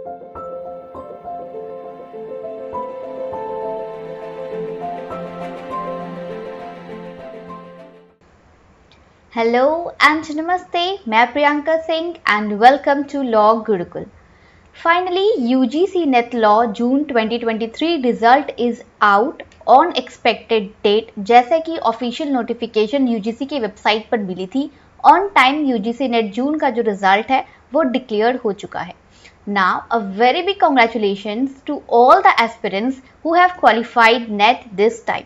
Hello and नमस्ते, मैं Priyanka Singh and welcome to law Gurukul. Finally UGC NET law June 2023 result is out on expected date. जैसे कि official notification UGC की website पर मिली थी, on time UGC NET June का जो रिजल्ट है वो डिक्लेयर हो चुका है। Now a very big congratulations to all the aspirants who have qualified NET this time.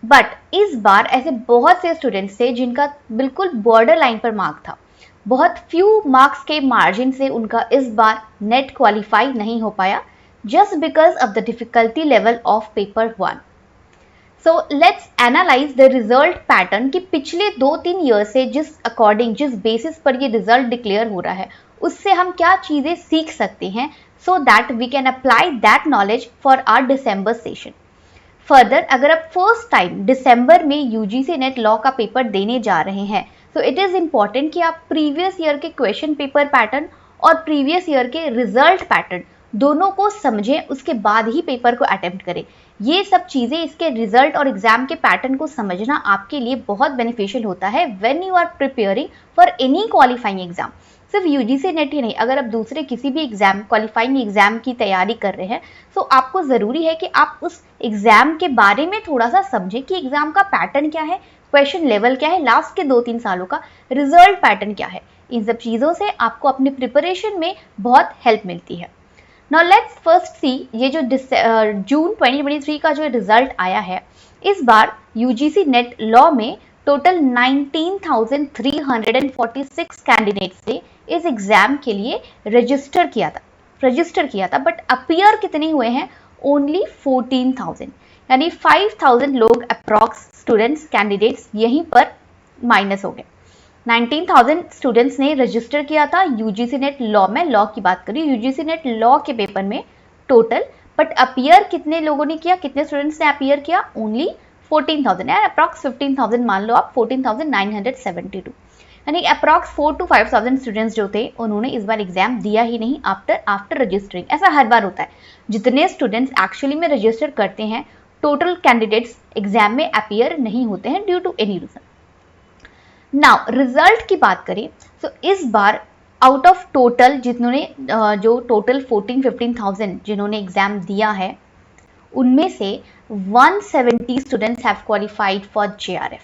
But इस बार ऐसे बहुत से स्टूडेंट्स थे जिनका बिल्कुल बॉर्डर लाइन पर मार्क था। बहुत फ्यू मार्क्स के मार्जिन से उनका इस बार नेट क्वालिफाई नहीं हो पाया, just because of the difficulty level of paper 1। So let's analyse the result pattern कि पिछले 2-3 ईयर से जिस बेसिस पर ये रिजल्ट डिक्लेयर हो रहा है, उससे हम क्या चीजें सीख सकते हैं, so that we can apply that knowledge for our December session. Further, अगर आप फर्स्ट टाइम दिसंबर में यूजीसी नेट लॉ का पेपर देने जा रहे हैं, तो इट इज इंपॉर्टेंट कि आप प्रीवियस ईयर के क्वेश्चन पेपर पैटर्न और प्रीवियस ईयर के रिजल्ट पैटर्न दोनों को समझें, उसके बाद ही पेपर को अटेम्प्ट करें। ये सब चीजें, इसके रिजल्ट और एग्जाम के पैटर्न को समझना आपके लिए बहुत बेनिफिशियल होता है when you are preparing for any qualifying exam. सिर्फ यूजीसी नेट ही नहीं, अगर आप दूसरे किसी भी एग्जाम, क्वालिफाइंग एग्जाम की तैयारी कर रहे हैं, तो आपको जरूरी है कि आप उस एग्जाम के बारे में थोड़ा सा समझें कि एग्जाम का पैटर्न क्या है, क्वेश्चन लेवल क्या है, लास्ट के 2-3 सालों का रिजल्ट पैटर्न क्या है। इन सब चीजों से आपको अपनी प्रिपरेशन में बहुत हेल्प मिलती है। नाउ लेट्स फर्स्ट सी, ये जो जून 2023 का जो रिजल्ट आया है, इस बार यूजीसी नेट लॉ में टोटल 19,346 कैंडिडेट्स ने इस एग्जाम के लिए रजिस्टर किया था, बट अपीयर कितने हुए हैं? ओनली 14,000, यानी 5,000 लोग अप्रॉक्स स्टूडेंट्स, कैंडिडेट्स यहीं पर माइनस हो गए। 19,000 स्टूडेंट्स ने रजिस्टर किया था यूजीसी नेट लॉ में, लॉ की बात करिए, यूजीसी नेट लॉ के पेपर में टोटल, बट अपीयर कितने लोगों ने किया, कितने स्टूडेंट्स ने अपीयर किया? ओनली 14,000, यानी अप्रॉक्स 15,000 मान लो आप, 14,972, यानी अप्रॉक्स 4 to 5,000 स्टूडेंट्स जो थे उन्होंने इस बार एग्जाम दिया ही नहीं आफ्टर रजिस्टरिंग। ऐसा हर बार होता है, जितने स्टूडेंट्स एक्चुअली में रजिस्टर करते हैं, टोटल कैंडिडेट्स एग्जाम में अपीयर नहीं होते हैं due to any reason. Now result की बात करें तो इस बार आउट ऑफ टोटल जिन्होंने जो टोटल 14-15,000 जिन्होंने एग्जाम दिया है, उनमें से 170 students have qualified for JRF,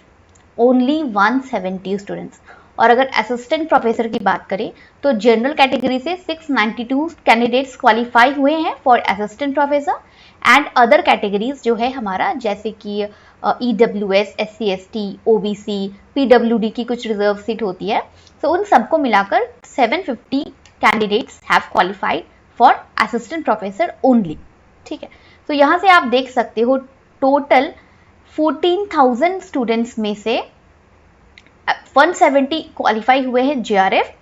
only 170 students. और अगर असिस्टेंट प्रोफेसर की बात करें तो जनरल कैटेगरी से 692 कैंडिडेट्स क्वालिफाई हुए हैं for assistant professor, and other categories जो है हमारा, जैसे कि EWS, SC ST, OBC, PWD की कुछ रिजर्व सीट होती है, तो उन सबको मिलाकर 750 candidates have qualified for assistant professor only. ठीक है, तो यहाँ से आप देख सकते हो टोटल 14,000 स्टूडेंट्स में से 170 क्वालिफाई हुए हैं जेआरएफ,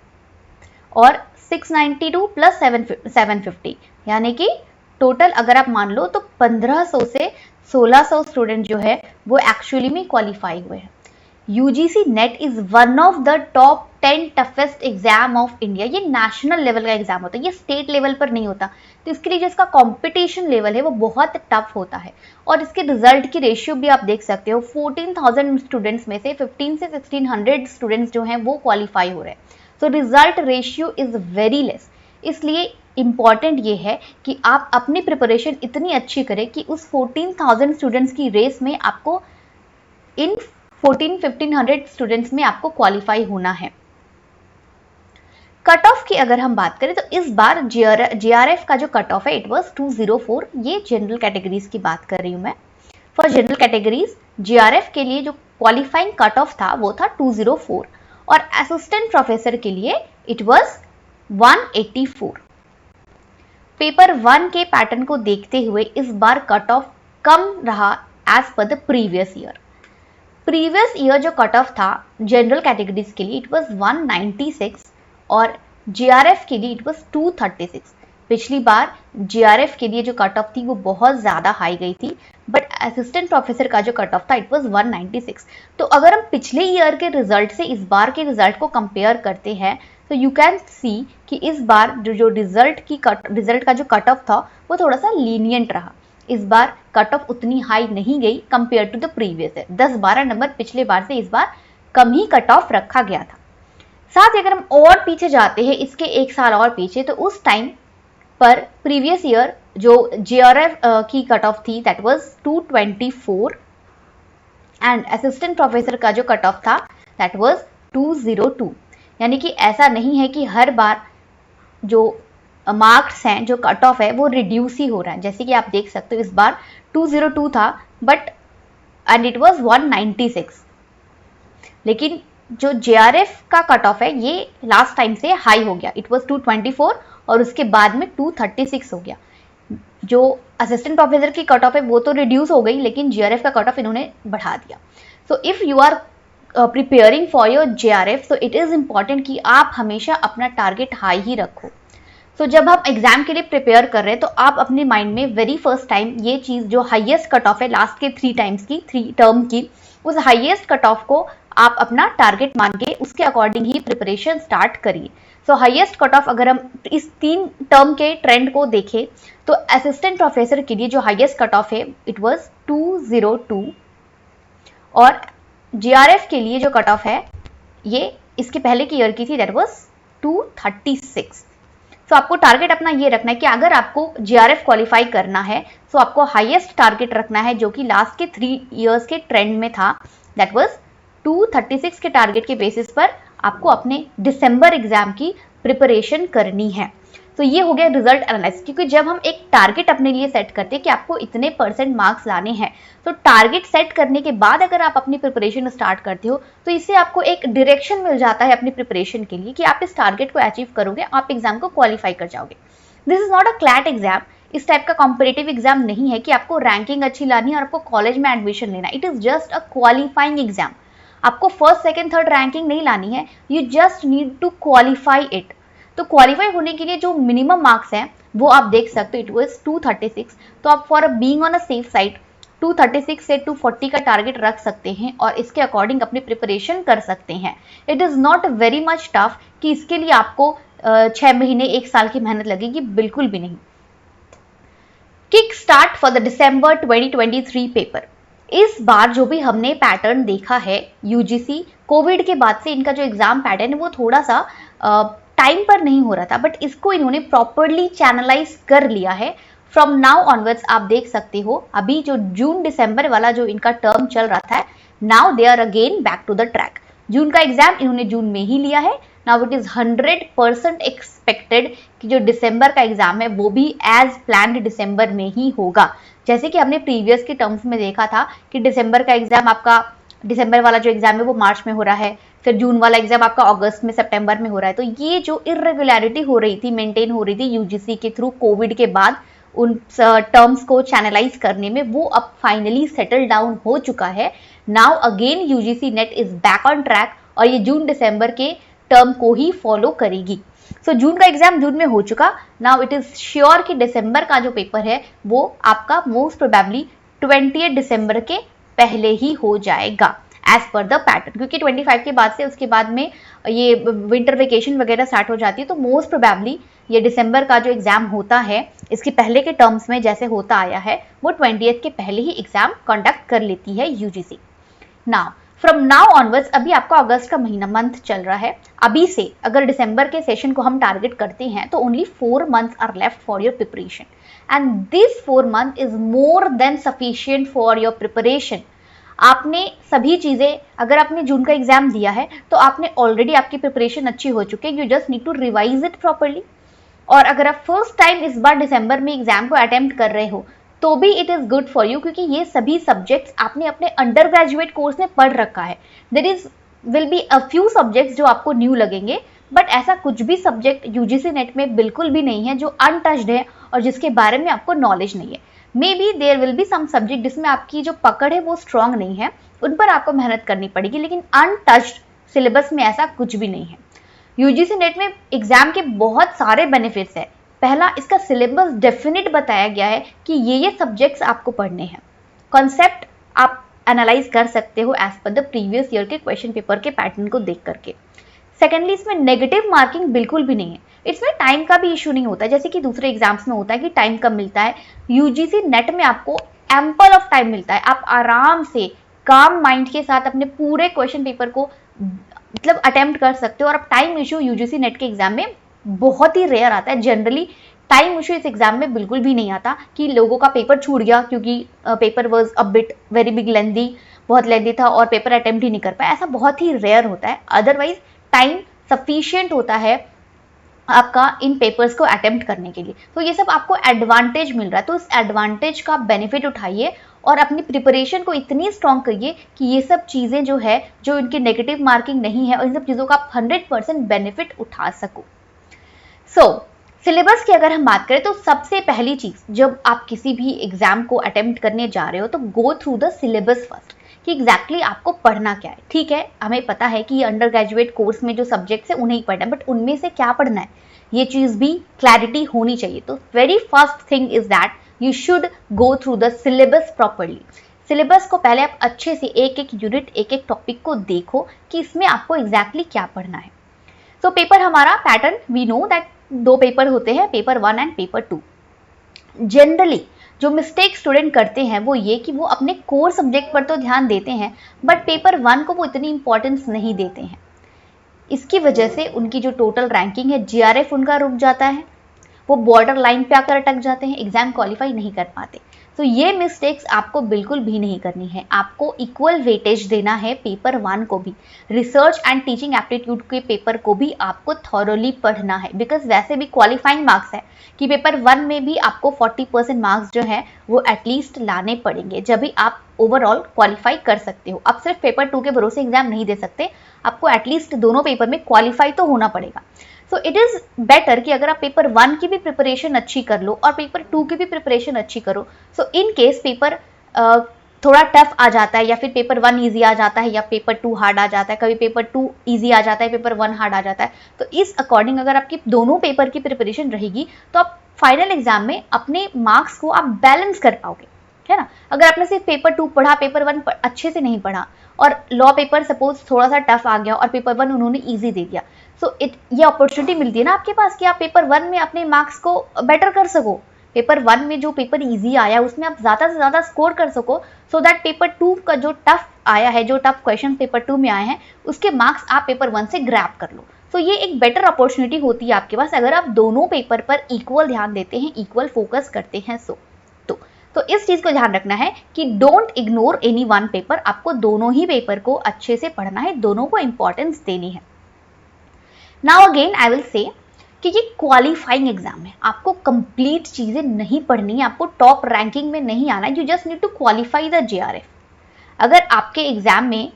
और 692 प्लस 750, यानी कि टोटल अगर आप मान लो तो 1500 से 1600 स्टूडेंट जो है वो एक्चुअली में क्वालिफाई हुए हैं। UGC net is one of the top 10 toughest exam of India. ये नेशनल लेवल का एग्जाम होता है, ये स्टेट लेवल पर नहीं होता, तो इसके लिए जो इसका कंपटीशन लेवल है वो बहुत टफ होता है। और इसके रिजल्ट की रेशियो भी आप देख सकते हो, 14,000 स्टूडेंट्स में से 15 से 1600 स्टूडेंट्स जो हैं वो क्वालिफाई हो रहे हैं, तो result ratio is very less. इसलिए इंपॉर्टेंट ये है कि आप अपनी प्रिपरेशन इतनी अच्छी करें कि उस 14,000 स्टूडेंट्स की रेस में आपको इन 1400-1500 स्टूडेंट्स में आपको क्वालिफाई होना है। कट ऑफ की अगर हम बात करें तो इस बार जेआरएफ का जो कट ऑफ है इट वाज 204। ये जनरल कैटेगरीज की बात कर रही हूं मैं। फॉर जनरल कैटेगरीज जेआरएफ के लिए जो क्वालिफाइंग कट ऑफ था वो था 204, और असिस्टेंट प्रोफेसर के लिए इट वाज 184। पेपर 1 के पैटर्न को देखते हुए इस बार कट ऑफ कम रहा as per the previous year. Previous year जो कट ऑफ था जनरल कैटेगरीज के लिए इट वाज 196, और जेआरएफ के लिए इट वाज 236। पिछली बार जेआरएफ के लिए जो कट ऑफ थी वो बहुत ज़्यादा हाई गई थी, बट असिस्टेंट प्रोफेसर का जो कट ऑफ था इट वाज 196। तो अगर हम पिछले ईयर के रिजल्ट से इस बार के रिजल्ट को कंपेयर करते हैं तो यू कैन सी कि इस बार जो रिजल्ट का जो कट ऑफ था वो थोड़ा सा लीनियंट रहा। इस बार कट ऑफ उतनी हाई नहीं गई compare to the previous year. 10-12 number पिछले बार से इस बार कम ही कट ऑफ रखा गया था। साथ ही अगर हम और पीछे जाते हैं, इसके एक साल और पीछे, तो उस टाइम पर प्रीवियस ईयर जो JRF की कट ऑफ थी that was 224 and assistant professor का जो कट ऑफ था दैट वाज 202। यानी कि ऐसा नहीं है कि हर बार जो मार्क्स हैं, जो कट ऑफ है, वो रिड्यूस ही हो रहा है। जैसे कि आप देख सकते हो इस बार 202 था बट एंड इट वाज 196, लेकिन जो JRF का कट ऑफ है ये लास्ट टाइम से हाई हो गया। इट वाज 224 और उसके बाद में 236 हो गया। जो असिस्टेंट प्रोफेसर की कट ऑफ है वो तो रिड्यूस हो गई, लेकिन JRF का कट ऑफ इन्होंने बढ़ा दिया। So if you are preparing for your JRF, so it is important कि आप हमेशा अपना टारगेट हाई ही रखो। सो जब हम एग्जाम के लिए प्रिपेयर कर रहे हैं तो आप अपने माइंड में वेरी फर्स्ट टाइम ये चीज जो हाईएस्ट कट ऑफ है लास्ट के 3 टर्म की, उस हाईएस्ट कट ऑफ को आप अपना टारगेट मान के उसके अकॉर्डिंग ही प्रिपरेशन स्टार्ट करिए। सो हाईएस्ट कट ऑफ अगर हम इस 3 टर्म के ट्रेंड को देखें तो असिस्टेंट प्रोफेसर के लिए जो हाईएस्ट कट ऑफ है इट वाज 202 और JRF के लिए जो कट ऑफ है ये इसके पहले की ईयर की थी दैट वाज 236। तो आपको टारगेट अपना ये रखना है कि अगर आपको JRF क्वालिफाई करना है तो आपको हाईएस्ट टारगेट रखना है जो कि लास्ट के 3 इयर्स के ट्रेंड में था दैट वाज 236 के टारगेट के बेसिस पर आपको अपने दिसंबर एग्जाम की प्रिपरेशन करनी है। तो ये हो गया रिजल्ट एनालिसिस, क्योंकि जब हम एक टारगेट अपने लिए सेट करते हैं कि आपको इतने % मार्क्स लाने हैं, तो टारगेट सेट करने के बाद अगर आप अपनी प्रिपरेशन स्टार्ट करते हो तो इससे आपको एक डायरेक्शन मिल जाता है अपनी प्रिपरेशन के लिए कि आप इस टारगेट को अचीव करोगे, आप एग्जाम को क्वालिफाई कर जाओगे। This is not a CLAT exam. इस टाइप का कॉम्पिटेटिव एग्जाम नहीं है कि आपको रैंकिंग अच्छी लानी है और आपको कॉलेज में एडमिशन लेना। It is just a qualifying exam. आपको फर्स्ट, सेकंड, थर्ड रैंकिंग नहीं लानी है, you just need to qualify it. तो क्वालिफाई होने के लिए जो मिनिमम मार्क्स हैं वो आप देख सकते हो, इट वाज 236। तो आप for being on a safe side 236 से 240 का टारगेट रख सकते हैं और इसके अकॉर्डिंग अपनी प्रिपरेशन कर सकते हैं। It is not very much tough कि इसके लिए आपको 6 महीने 1 साल की मेहनत लगेगी, बिल्कुल भी नहीं। Kick start for the December 2023 paper. इस बार जो भी हमने पैटर्न देखा है यूजीसी कोविड के बाद से इनका जो एग्जाम पैटर्न है वो थोड़ा सा टाइम पर नहीं हो रहा था, बट इसको इन्होंने प्रॉपरली चैनलाइज कर लिया है। फ्रॉम नाउ ऑनवर्ड्स आप देख सकते हो अभी जो जून दिसंबर वाला जो इनका टर्म चल रहा था, now they are again back to the track. June का एग्जाम इन्होंने जून में ही लिया है। नाउ इट इज 100% एक्सपेक्टेड कि जो दिसंबर का एग्जाम है वो भी एज प्लान्ड दिसंबर में ही होगा। जैसे कि हमने प्रीवियस के टर्म्स में देखा था कि दिसंबर का एग्जाम आपका, दिसंबर वाला जो एग्जाम है वो मार्च में हो रहा है, फिर जून वाला एग्जाम आपका अगस्त में, सितंबर में हो रहा है। तो ये जो इरेगुलरिटी हो रही थी, मेंटेन हो रही थी यूजीसी के थ्रू कोविड के बाद उन टर्म्स को चैनलाइज करने में, वो अब फाइनली सेटल डाउन हो चुका है। Now again UGC net is back on track और ये जून दिसंबर के टर्म को ही फॉलो करेगी। सो जून का एग्जाम जून में हो चुका। नाउ इट इज श्योर कि दिसंबर का जो पेपर है वो आपका मोस्ट प्रोबेबली 20 दिसंबर के पहले ही हो जाएगा एज पर द पैटर्न, क्योंकि 25 के बाद से उसके बाद में ये विंटर वेकेशन वगैरह स्टार्ट हो जाती है। तो मोस्ट प्रोबेबली ये दिसंबर का जो एग्जाम होता है इसके पहले के टर्म्स में जैसे होता आया है वो 20 के पहले ही एग्जाम कंडक्ट कर लेती है UGC. Now from now onwards, अभी आपका अगस्त का महीना मंथ चल रहा है, अभी से अगर दिसंबर के सेशन को हम टारगेट करते हैं तो only 4 months are left for your preparation and this 4 months is more than sufficient for your preparation. आपने सभी चीजें, अगर आपने जून का एग्जाम दिया है तो आपने ऑलरेडी, आपकी प्रिपरेशन अच्छी हो चुकी है, you just need to revise it properly. और अगर आप फर्स्ट टाइम इस बार दिसंबर में एग्जाम को अटेम्प्ट कर रहे हो तो भी it is good for you, क्योंकि ये सभी सब्जेक्ट्स आपने अपने अंडर ग्रेजुएट कोर्स में पढ़ रखा है। There is will be a few subjects जो आपको न्यू लगेंगे, बट ऐसा कुछ भी सब्जेक्ट यूजीसी नेट में बिल्कुल भी नहीं है जो अनटच्ड है और जिसके बारे में आपको नॉलेज नहीं है। Maybe there will be some subject जिसमें आपकी जो पकड़ है वो स्ट्रांग नहीं है, उन पर आपको मेहनत करनी पड़ेगी, लेकिन अनटच्ड सिलेबस में ऐसा कुछ भी नहीं है। यूजीसी नेट में एग्जाम के बहुत सारे बेनिफिट्स है। पहला, इसका सिलेबस डेफिनेट बताया गया है कि ये सब्जेक्ट्स आपको पढ़ने हैं। कॉन्सेप्ट आप एनालाइज कर सकते हो as per the previous year के क्वेश्चन पेपर के पैटर्न को देख करके। सेकेंडली इसमें नेगेटिव मार्किंग बिल्कुल भी नहीं है, इसमें टाइम का भी इशू नहीं होता है जैसे कि दूसरे एग्जाम्स में होता है कि टाइम कम मिलता है। यूजीसी नेट में आपको एम्पल ऑफ टाइम मिलता है, आप आराम से काम माइंड के साथ अपने पूरे क्वेश्चन पेपर को मतलब अटेम्प्ट कर सकते हो। और अब टाइम इशू यूजीसी नेट के एग्जाम में बहुत ही रेयर आता है, जनरली टाइम इशू इस एग्जाम में बिल्कुल भी नहीं आता कि लोगों का पेपर छूट गया क्योंकि paper was a bit very big lengthy, बहुत लेंदी था और पेपर अटेम्प्ट ही नहीं कर पाया, ऐसा बहुत ही रेयर होता है। अदरवाइज टाइम सफिशिएंट होता है आपका इन पेपर्स को अटेम्प्ट करने के लिए। तो ये सब आपको एडवांटेज मिल रहा है, तो इस एडवांटेज का बेनिफिट उठाइए और अपनी प्रिपरेशन को इतनी स्ट्रॉन्ग करिए कि ये सब चीज़ें जो है, जो इनकी नेगेटिव मार्किंग नहीं है और इन सब चीज़ों का आप 100% बेनिफिट उठा सको। सिलेबस की अगर हम बात करें तो सबसे पहली चीज जब आप किसी भी एग्जाम को अटेम्प्ट करने जा रहे हो तो go through the syllabus first कि एग्जैक्टली आपको पढ़ना क्या है। ठीक है, हमें पता है कि अंडर ग्रेजुएट कोर्स में जो सब्जेक्ट्स है उन्हें ही पढ़ना है, बट उनमें से क्या पढ़ना है ये चीज भी क्लैरिटी होनी चाहिए। तो very first thing is that you should go through the syllabus properly. Syllabus को पहले आप अच्छे से एक एक यूनिट एक एक टॉपिक को देखो कि इसमें आपको एग्जैक्टली क्या पढ़ना है। तो पेपर हमारा pattern we know that 2 paper होते हैं, पेपर 1 एंड पेपर 2। जनरली जो मिस्टेक स्टूडेंट करते हैं वो ये कि वो अपने कोर सब्जेक्ट पर तो ध्यान देते हैं बट पेपर 1 को वो इतनी इंपॉर्टेंस नहीं देते हैं। इसकी वजह से उनकी जो टोटल रैंकिंग है जीआरएफ उनका रुक जाता है, वो बॉर्डर लाइन पे आकर अटक जाते हैं, एग्जाम क्वालिफाई नहीं कर पाते। तो ये मिस्टेक्स आपको बिल्कुल भी नहीं करनी है, आपको इक्वल वेटेज देना है पेपर 1 को भी। रिसर्च एंड टीचिंग एप्टीट्यूड के पेपर को भी आपको थॉरोली पढ़ना है, बिकॉज वैसे भी क्वालिफाइंग मार्क्स है कि पेपर 1 में भी आपको 40% मार्क्स जो है वो एटलीस्ट लाने पड़ेंगे, जब भी आप ओवरऑल क्वालिफाई कर सकते हो। आप सिर्फ पेपर 2 के भरोसे एग्जाम नहीं दे सकते, आपको एटलीस्ट दोनों पेपर में क्वालिफाई तो होना पड़ेगा। सो इट इज़ बेटर कि अगर आप पेपर 1 की भी प्रिपरेशन अच्छी कर लो और पेपर 2 की भी प्रिपरेशन अच्छी करो। सो इन केस पेपर थोड़ा टफ आ जाता है या फिर पेपर 1 ईजी आ जाता है या पेपर 2 हार्ड आ जाता है, कभी पेपर 2 ईजी आ जाता है पेपर 1 हार्ड आ जाता है, तो इस अकॉर्डिंग अगर आपकी दोनों पेपर की प्रिपरेशन रहेगी तो आप फाइनल एग्जाम में अपने मार्क्स को आप बैलेंस कर पाओगे, है ना। अगर आपने सिर्फ पेपर 2 पढ़ा, पेपर 1 अच्छे से नहीं पढ़ा और लॉ पेपर सपोज थोड़ा सा टफ आ गया और पेपर 1 उन्होंने ईजी दे दिया, सो ये अपॉर्चुनिटी मिलती है ना आपके पास कि आप पेपर 1 में अपने मार्क्स को बेटर कर सको। पेपर 1 में जो पेपर इजी आया उसमें आप ज़्यादा से ज़्यादा स्कोर कर सको, सो दैट पेपर 2 का जो टफ आया है, जो टफ क्वेश्चन पेपर 2 में आए हैं उसके मार्क्स आप पेपर 1 से ग्रैब कर लो। तो ये एक बेटर अपॉर्चुनिटी होती है आपके पास अगर आप दोनों पेपर पर इक्वल ध्यान देते हैं, इक्वल फोकस करते हैं। तो इस चीज को ध्यान रखना है कि don't ignore any one paper, आपको दोनों ही पेपर को अच्छे से पढ़ना है, दोनों को इंपॉर्टेंस देनी है। Now again I will say कि ये क्वालिफाइंग एग्जाम है, आपको कंप्लीट चीजें नहीं पढ़नी है, आपको टॉप रैंकिंग में नहीं आना है, you just need to qualify the JRF. अगर आपके एग्जाम में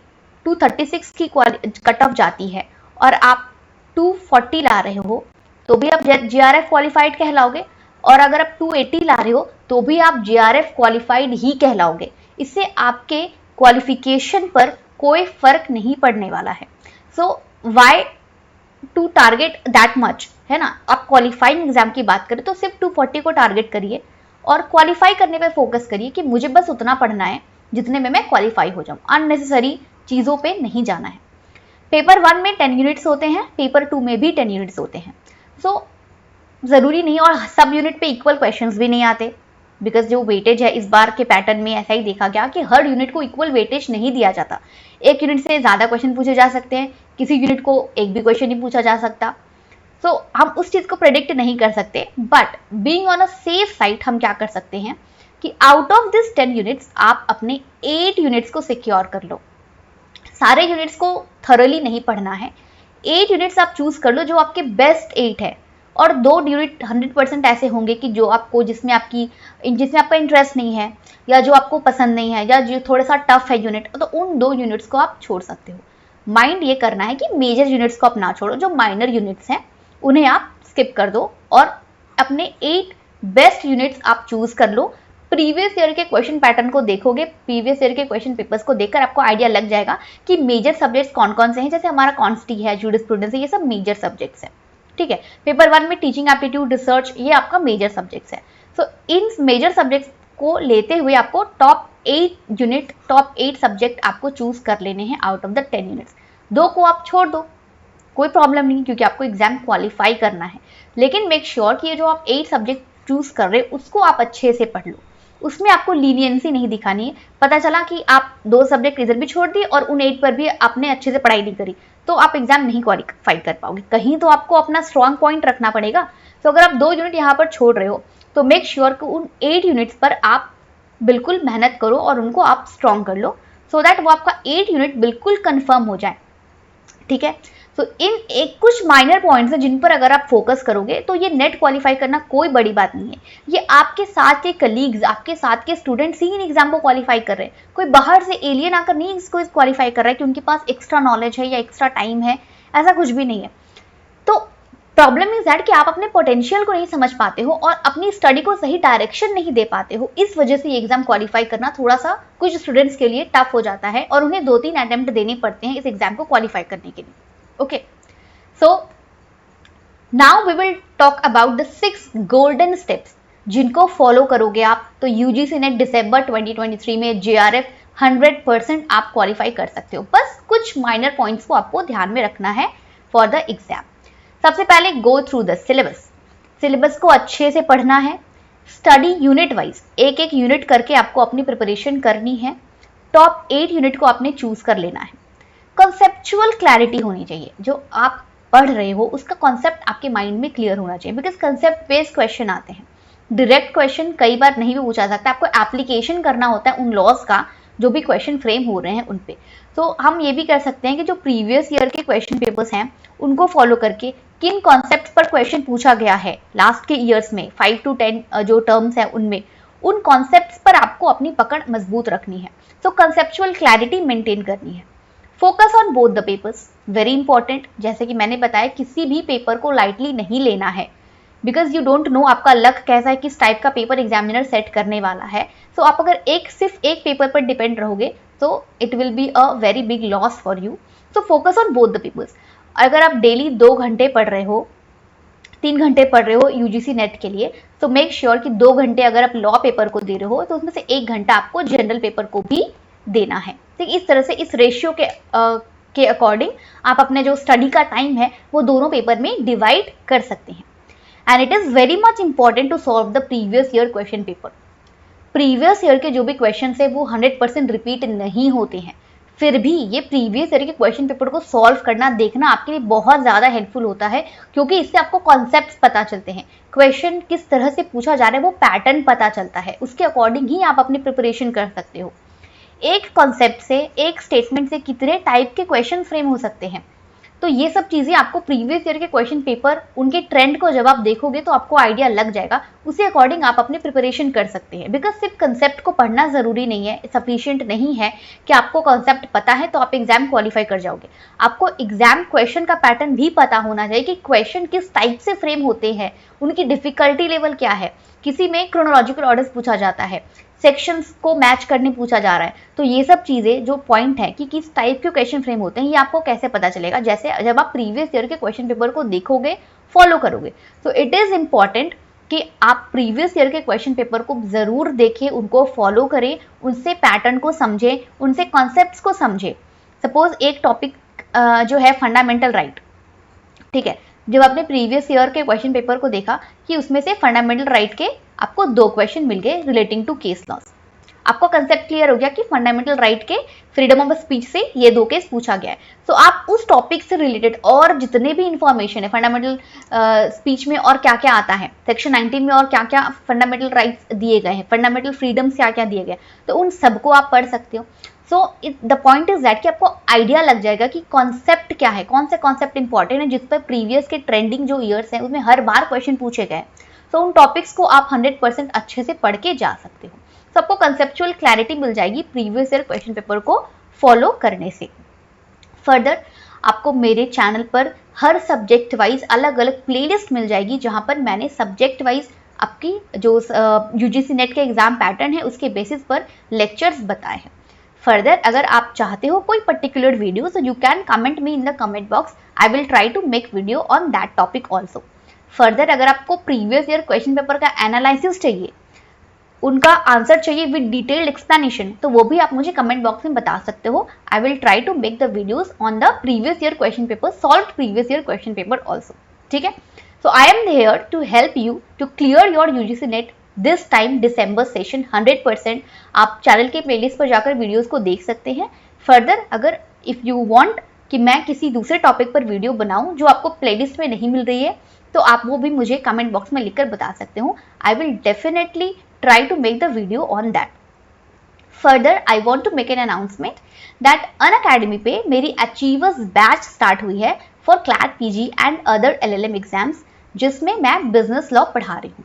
236 की कट ऑफ जाती है और आप 240 ला रहे हो तो भी आप जेआरएफ क्वालिफाइड कहलाओगे, और अगर आप 280 ला रहे हो तो भी आप जेआरएफ क्वालिफाइड ही कहलाओगे। इससे आपके क्वालिफिकेशन पर कोई फर्क नहीं पड़ने वाला है। So why to target that much, है ना। आप क्वालिफाइंग एग्जाम की बात करें तो सिर्फ 240 को टारगेट करिए और क्वालिफाई करने पर फोकस करिए कि मुझे बस उतना पढ़ना है जितने में मैं क्वालिफाई हो जाऊं, अननेसेसरी चीजों पे नहीं जाना है। पेपर 1 में 10 यूनिट्स होते हैं, पेपर 2 में भी 10 यूनिट्स होते हैं। सो जरूरी नहीं, और सब यूनिट पे इक्वल क्वेश्चंस भी नहीं आते, बिकॉज जो वेटेज है इस बार के पैटर्न में ऐसा ही देखा गया कि हर यूनिट को इक्वल वेटेज नहीं दिया जाता। एक यूनिट से ज्यादा क्वेश्चन पूछे जा सकते हैं, किसी यूनिट को एक भी क्वेश्चन नहीं पूछा जा सकता। सो हम उस चीज को प्रेडिक्ट नहीं कर सकते, but being on a safe side हम क्या कर सकते हैं कि आउट ऑफ दिस 10 यूनिट्स आप अपने 8 यूनिट्स को सिक्योर कर लो। सारे यूनिट्स को थॉरली नहीं पढ़ना है, 8 यूनिट्स आप चूज कर लो जो आपके बेस्ट 8 है, और 2 यूनिट 100% ऐसे होंगे कि जो आपको जिसमें आपका इंटरेस्ट नहीं है या जो आपको पसंद नहीं है या जो थोड़ा सा टफ है यूनिट, तो उन 2 यूनिट्स को आप छोड़ सकते हो। माइंड ये करना है कि मेजर यूनिट्स को आप ना छोड़ो, जो माइनर यूनिट्स हैं उन्हें आप स्किप कर दो और अपने 8 बेस्ट यूनिट्स आप चूज कर लो। प्रीवियस ईयर के क्वेश्चन पैटर्न को देखोगे, प्रीवियस ईयर के क्वेश्चन पेपर्स को देखकर आपको आइडिया लग जाएगा कि मेजर सब्जेक्ट्स कौन कौन से हैं। जैसे हमारा कॉन्स्टी है, जूरिस्प्रूडेंस है, ये सब मेजर सब्जेक्ट्स हैं, ठीक है। पेपर 1 में टीचिंग एप्टीट्यूड, रिसर्च, ये आपका मेजर सब्जेक्ट्स है। सो इन मेजर सब्जेक्ट्स को लेते हुए आपको टॉप 8 यूनिट, टॉप 8 सब्जेक्ट आपको चूज कर लेने हैं आउट ऑफ द 10 यूनिट्स। 2 को आप छोड़ दो, कोई प्रॉब्लम नहीं, क्योंकि आपको एग्जाम क्वालिफाई करना है। लेकिन मेक श्योर कि ये जो आप 8 सब्जेक्ट चूज कर रहे हो उसको आप अच्छे से पढ़ लो, उसमें आपको लीनियंसी नहीं दिखानी है। पता चला कि आप 2 सब्जेक्ट इधर भी छोड़ दिए और उन 8 पर भी आपने अच्छे से पढ़ाई नहीं करी, तो आप एग्जाम नहीं क्वालिफाई कर पाओगे। कहीं तो आपको अपना स्ट्रॉन्ग पॉइंट रखना पड़ेगा। तो अगर आप 2 यूनिट यहाँ पर छोड़ रहे हो तो मेक श्योर कि उन 8 यूनिट्स पर आप बिल्कुल मेहनत करो और उनको आप स्ट्रॉन्ग कर लो, सो दैट वो आपका 8 यूनिट बिल्कुल कंफर्म हो जाए। ठीक है, तो इन एक कुछ माइनर पॉइंट्स हैं जिन पर अगर आप फोकस करोगे तो ये नेट क्वालिफाई करना कोई बड़ी बात नहीं है। ये आपके साथ के कलीग्स, आपके साथ के स्टूडेंट्स ही इन एग्जाम को क्वालिफाई कर रहे हैं। कोई बाहर से एलियन आकर नहीं इसको क्वालिफाई कर रहा है कि उनके पास एक्स्ट्रा नॉलेज है या एक्स्ट्रा टाइम है, ऐसा कुछ भी नहीं है। तो प्रॉब्लम इज दैट कि आप अपने पोटेंशियल को नहीं समझ पाते हो और अपनी स्टडी को सही डायरेक्शन नहीं दे पाते हो। इस वजह से ये एग्जाम क्वालिफाई करना थोड़ा सा कुछ स्टूडेंट्स के लिए टफ हो जाता है और उन्हें 2-3 अटेम्प्ट देने पड़ते हैं इस एग्जाम को क्वालिफाई करने के लिए। Okay, so now we will talk about the 6 golden steps जिनको फॉलो करोगे आप तो यूजीसी नेट दिसंबर 2023 में जेआरएफ 100% आप क्वालिफाई कर सकते हो। बस कुछ माइनर पॉइंट्स को आपको ध्यान में रखना है फॉर द एग्जाम। सबसे पहले go through the syllabus. Syllabus को अच्छे से पढ़ना है। स्टडी यूनिट वाइज एक एक यूनिट करके आपको अपनी प्रिपरेशन करनी है। टॉप 8 यूनिट को आपने चूज कर लेना है। कॉन्सेप्चुअल क्लैरिटी होनी चाहिए, जो आप पढ़ रहे हो उसका कॉन्सेप्ट आपके माइंड में क्लियर होना चाहिए, बिकॉज कॉन्सेप्ट बेस्ड क्वेश्चन आते हैं। डायरेक्ट क्वेश्चन कई बार नहीं भी पूछा सकता, आपको एप्लीकेशन करना होता है उन लॉज का जो भी क्वेश्चन फ्रेम हो रहे हैं उन पे। तो हम ये भी कर सकते हैं कि जो प्रीवियस ईयर के क्वेश्चन पेपर्स हैं उनको फॉलो करके किन कॉन्सेप्ट पर क्वेश्चन पूछा गया है लास्ट के ईयर्स में 5 to 10 जो टर्म्स हैं उनमें, उन कॉन्सेप्ट्स पर आपको अपनी पकड़ मजबूत रखनी है। तो कंसेप्चुअल क्लैरिटी मेंटेन करनी है। Focus on both the papers, very important. जैसे कि मैंने बताया किसी भी पेपर को लाइटली नहीं लेना है, बिकॉज यू डोंट नो आपका लक कैसा है, किस टाइप का पेपर एग्जामिनर सेट करने वाला है। सो आप अगर सिर्फ एक पेपर पर डिपेंड रहोगे तो it will be a very big loss for you. So focus on both the papers. अगर आप डेली 2 घंटे पढ़ रहे हो, 3 घंटे पढ़ रहे हो यूजीसी नेट के लिए, तो मेक श्योर कि 2 घंटे अगर आप लॉ पेपर को दे रहे हो तो उसमें से 1 घंटा आपको जनरल पेपर को भी देना है। तो इस तरह से इस रेशियो के अकॉर्डिंग आप अपने जो स्टडी का टाइम है वो दोनों पेपर में डिवाइड कर सकते हैं। And it is very much important to solve the previous year question paper. Previous year के जो भी क्वेश्चन है वो 100% रिपीट नहीं होते हैं, फिर भी ये प्रीवियस ईयर के क्वेश्चन पेपर को सॉल्व करना देखना आपके लिए बहुत ज्यादा हेल्पफुल होता है, क्योंकि इससे आपको कॉन्सेप्ट्स पता चलते हैं, क्वेश्चन किस तरह से पूछा जा रहा है वो पैटर्न पता चलता है, उसके अकॉर्डिंग ही आप अपनी प्रिपरेशन कर सकते हो। एक कॉन्सेप्ट से, एक स्टेटमेंट से कितने टाइप के क्वेश्चन फ्रेम हो सकते हैं, तो ये सब चीजें आपको प्रीवियस ईयर के क्वेश्चन पेपर उनके ट्रेंड को जब आप देखोगे तो आपको आइडिया लग जाएगा, उसी अकॉर्डिंग आप अपनी प्रिपरेशन कर सकते हैं। बिकॉज सिर्फ कंसेप्ट को पढ़ना जरूरी नहीं है, सफिशिएंट नहीं है कि आपको कॉन्सेप्ट पता है तो आप एग्जाम क्वालिफाई कर जाओगे। आपको एग्जाम क्वेश्चन का पैटर्न भी पता होना चाहिए कि क्वेश्चन किस टाइप से फ्रेम होते हैं, उनकी डिफिकल्टी लेवल क्या है। किसी में क्रोनोलॉजिकल ऑर्डर पूछा जाता है, सेक्शंस को मैच करने पूछा जा रहा है, तो ये सब चीजें जो पॉइंट है कि किस टाइप के क्वेश्चन फ्रेम होते हैं ये आपको कैसे पता चलेगा, जैसे जब आप प्रीवियस ईयर के क्वेश्चन पेपर को देखोगे, फॉलो करोगे। तो इट इज इंपॉर्टेंट कि आप प्रीवियस ईयर के क्वेश्चन पेपर को जरूर देखें, उनको फॉलो करें, उनसे पैटर्न को समझें, उनसे कॉन्सेप्ट्स को समझें। सपोज एक टॉपिक जो है फंडामेंटल राइट, ठीक है, जब आपने प्रीवियस ईयर के क्वेश्चन पेपर को देखा कि उसमें से फंडामेंटल राइट के आपको 2 क्वेश्चन मिल गए रिलेटिंग टू केस लॉस, आपको कंसेप्ट क्लियर हो गया कि फंडामेंटल राइट के फ्रीडम ऑफ स्पीच से ये 2 केस पूछा गया है। तो आप उस टॉपिक से रिलेटेड और जितने भी इंफॉर्मेशन है फंडामेंटल स्पीच में और क्या क्या आता है, सेक्शन 19 में और क्या क्या फंडामेंटल राइट्स दिए गए हैं, फंडामेंटल फ्रीडम्स क्या क्या दिए गए, तो उन सबको आप पढ़ सकते हो। So the point is that कि आपको आइडिया लग जाएगा कि कॉन्सेप्ट क्या है, कौन से कॉन्सेप्ट इंपॉर्टेंट है जिस पर प्रीवियस के ट्रेंडिंग जो ईयर्स हैं उसमें हर बार क्वेश्चन पूछे गए। तो उन टॉपिक्स को आप 100% अच्छे से पढ़ के जा सकते हो। सबको कंसेप्चुअल क्लैरिटी मिल जाएगी प्रीवियस ईयर क्वेश्चन पेपर को फॉलो करने से। फर्दर आपको मेरे चैनल पर हर सब्जेक्ट वाइज अलग अलग प्लेलिस्ट मिल जाएगी, जहां पर मैंने सब्जेक्ट वाइज आपकी जो यूजीसी नेट के एग्जाम पैटर्न है उसके बेसिस पर लेक्चर्स बताए हैं। फर्दर अगर आप चाहते हो कोई particular video, so you can comment me in the comment box. I will try to make video on that topic also. Further अगर आपको प्रीवियस ईयर क्वेश्चन पेपर का एनालिसिस चाहिए उनका आंसर चाहिए विद डिटेल्ड एक्सप्लेनेशन, तो वो भी आप मुझे कमेंट बॉक्स में बता सकते हो. I will try to make the videos on the previous year question paper, solve previous year question paper also. ठीक है. So I am here to help you to clear your UGC NET this time December session 100%. आप channel के playlist पर जाकर videos को देख सकते हैं. फर्दर अगर इफ यू वांट कि मैं किसी दूसरे टॉपिक पर वीडियो बनाऊं जो आपको प्लेलिस्ट में नहीं मिल रही है, तो आप वो भी मुझे कमेंट बॉक्स में लिखकर बता सकते हो. I will definitely try to make the video on that. Further, I want to make an announcement that Unacademy पे मेरी Achievers बैच स्टार्ट हुई है for CLAT PG and other LLM exams, जिसमें मैं बिजनेस लॉ पढ़ा रही हूँ.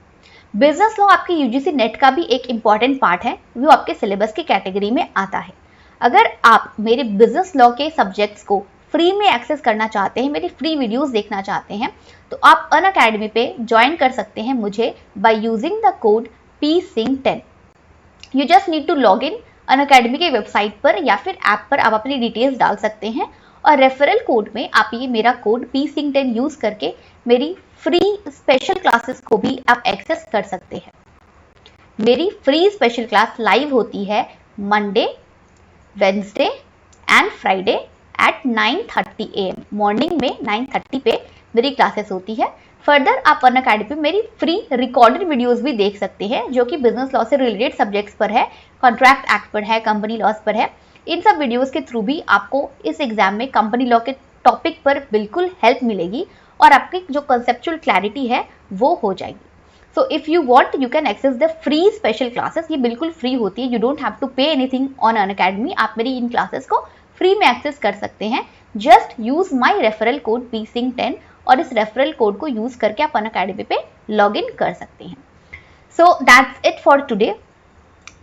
Business law आपके यूजीसी नेट का भी एक इम्पॉर्टेंट पार्ट है, वो आपके सिलेबस की कैटेगरी में आता है. अगर आप मेरे बिजनेस लॉ के सब्जेक्ट्स को फ्री में एक्सेस करना चाहते हैं, मेरी फ्री वीडियोस देखना चाहते हैं, तो आप अनअकैडमी पे ज्वाइन कर सकते हैं मुझे by using the code PSync10. You just need to log in Unacademy के वेबसाइट पर या फिर ऐप पर आप अपनी डिटेल्स डाल सकते हैं और रेफरल कोड में आप ये मेरा कोड PSync10 यूज करके मेरी फ्री स्पेशल क्लासेस को भी आप एक्सेस कर सकते हैं. मेरी फ्री स्पेशल क्लास लाइव होती है Monday, Wednesday and Friday at 9:30 AM. Morning में 9:30 पे मेरी क्लासेस होती है. फर्दर आप अनअकैडमी पे मेरी फ्री रिकॉर्डेड वीडियोस भी देख सकते हैं जो कि बिजनेस लॉ से रिलेटेड सब्जेक्ट्स पर है, कॉन्ट्रैक्ट एक्ट पर है, कंपनी लॉस पर है. इन सब वीडियोस के थ्रू भी आपको इस एग्जाम में कंपनी लॉ के टॉपिक पर बिल्कुल हेल्प मिलेगी और आपकी जो कंसेप्चुअल क्लैरिटी है वो हो जाएगी. So if you want you can access the free special classes. ये बिल्कुल फ्री होती है, you don't have to pay anything on Unacademy. आप मेरी इन क्लासेस को फ्री में एक्सेस कर सकते हैं. Just use my referral code PSync10 और इस रेफरल कोड को यूज करके आप अनअकैडमी पे लॉग इन कर सकते हैं. So that's it for today.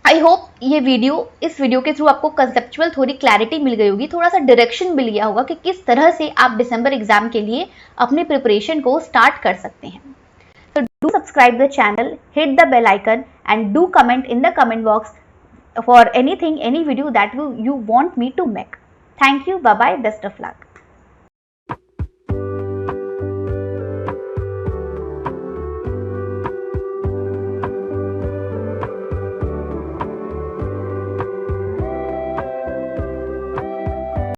I hope इस वीडियो के थ्रू आपको कंसेप्चुअल थोड़ी क्लैरिटी मिल गई होगी, थोड़ा सा डायरेक्शन मिल गया होगा कि किस तरह से आप दिसंबर एग्जाम के लिए अपनी प्रिपरेशन को स्टार्ट कर सकते हैं. So do subscribe the channel, hit the bell icon and do comment in the comment box for any video that you want me to make. Thank you. Bye bye. Best of luck.